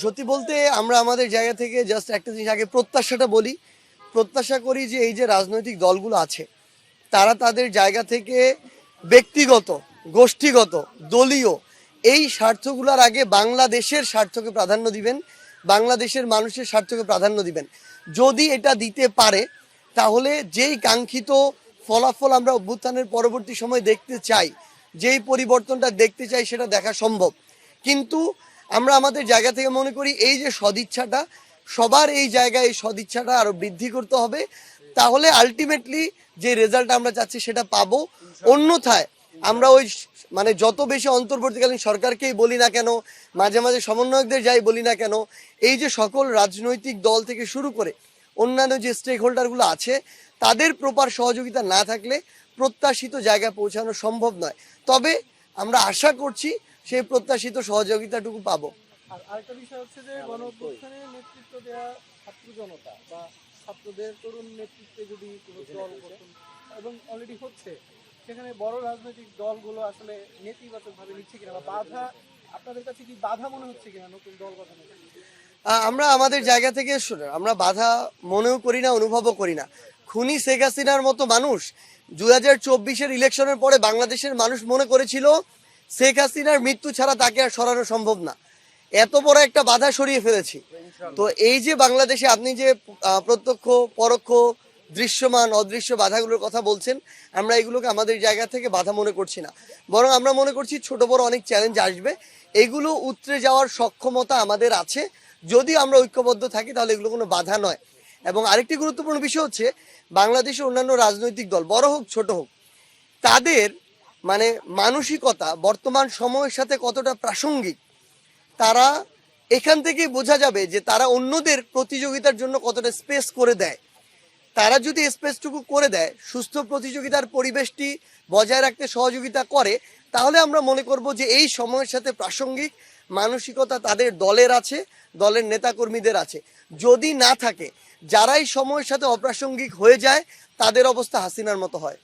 সত্যি বলতে আমরা আমাদের জায়গা থেকে জাস্ট একটা জিনিস আগে প্রত্যাশাটা বলি। প্রত্যাশা করি যে এই যে রাজনৈতিক দলগুলো আছে তারা তাদের জায়গা থেকে ব্যক্তিগত, গোষ্ঠীগত, দলীয় এই স্বার্থগুলোর আগে বাংলাদেশের স্বার্থকে প্রাধান্য দিবেন, বাংলাদেশের মানুষের স্বার্থকে প্রাধান্য দিবেন। যদি এটা দিতে পারে তাহলে যেই কাঙ্ক্ষিত ফলাফল আমরা অভ্যুত্থানের পরবর্তী সময় দেখতে চাই, যেই পরিবর্তনটা দেখতে চাই সেটা দেখা সম্ভব। কিন্তু আমরা আমাদের জায়গা থেকে মনে করি এই যে সদিচ্ছাটা, সবার এই জায়গায় এই সদিচ্ছাটা আরো বৃদ্ধি করতে হবে, তাহলে আলটিমেটলি যে রেজাল্ট আমরা চাচ্ছি সেটা পাবো। অন্যথায় আমরা ওই মানে যত বেশি অন্তর্বর্তীকালীন সরকারকেই বলি না কেন, মাঝে মাঝে সমন্বয়কদের যাই বলি না কেন, এই যে সকল রাজনৈতিক দল থেকে শুরু করে অন্যান্য যে স্টেক হোল্ডারগুলো আছে তাদের প্রপার সহযোগিতা না থাকলে প্রত্যাশিত জায়গায় পৌঁছানো সম্ভব নয়। তবে আমরা আশা করছি সেই প্রত্যাশিত সহযোগিতাটুকু পাবো। আর আরেকটা বিষয় হচ্ছে যে গণঅভ্যুত্থানে নেতৃত্ব দেওয়া ছাত্র জনতা বা ছাত্রদের তরুণ নেতৃত্বে যদি কোনো দল গঠন এবং অলরেডি হচ্ছে, সেখানে বড় রাজনৈতিক দলগুলো আসলে নেতিবাচকভাবে নিচ্ছে কিনা বা বাধা, আপনাদের কাছে কি বাধা মনে হচ্ছে কিনা নতুন দল গঠনের? আমরা আমাদের জায়গা থেকে আমরা বাধা মনেও করি না, অনুভবও করি না। খুনি শেখ হাসিনার মতো মানুষ 2024-এর ইলেকশনের পরে বাংলাদেশের মানুষ মনে করেছিল শেখ হাসিনার মৃত্যু ছাড়া তাকে আর সরানো সম্ভব না। এত বড় একটা বাধা সরিয়ে ফেলেছি। তো এই যে বাংলাদেশে আপনি যে প্রত্যক্ষ পরোক্ষ দৃশ্যমান অদৃশ্য বাধাগুলোর কথা বলছেন, আমরা এগুলোকে আমাদের জায়গা থেকে বাধা মনে করছি না, বরং আমরা মনে করছি ছোট বড় অনেক চ্যালেঞ্জ আসবে, এগুলো উতরে যাওয়ার সক্ষমতা আমাদের আছে। যদি আমরা ঐক্যবদ্ধ থাকি তাহলে এগুলো কোনো বাধা নয়। এবং আরেকটি গুরুত্বপূর্ণ বিষয় হচ্ছে বাংলাদেশের অন্যান্য রাজনৈতিক দল বড় হোক ছোট হোক, তাদের মানে মানসিকতা বর্তমান সময়ের সাথে কতটা প্রাসঙ্গিক তারা এখান থেকেই বোঝা যাবে যে তারা অন্যদের প্রতিযোগিতার জন্য কতটা স্পেস করে দেয়। তারা যদি স্পেসটুকু করে দেয়, সুস্থ প্রতিযোগিতার পরিবেশটি বজায় রাখতে সহযোগিতা করে, তাহলে আমরা মনে করব যে এই সময়ের সাথে প্রাসঙ্গিক মানসিকতা তাদের দলের আছে, দলের নেতাকর্মীদের আছে। যদি না থাকে, যারাই সময়ের সাথে অপ্রাসঙ্গিক হয়ে যায় তাদের অবস্থা হাসিনার মতো হয়।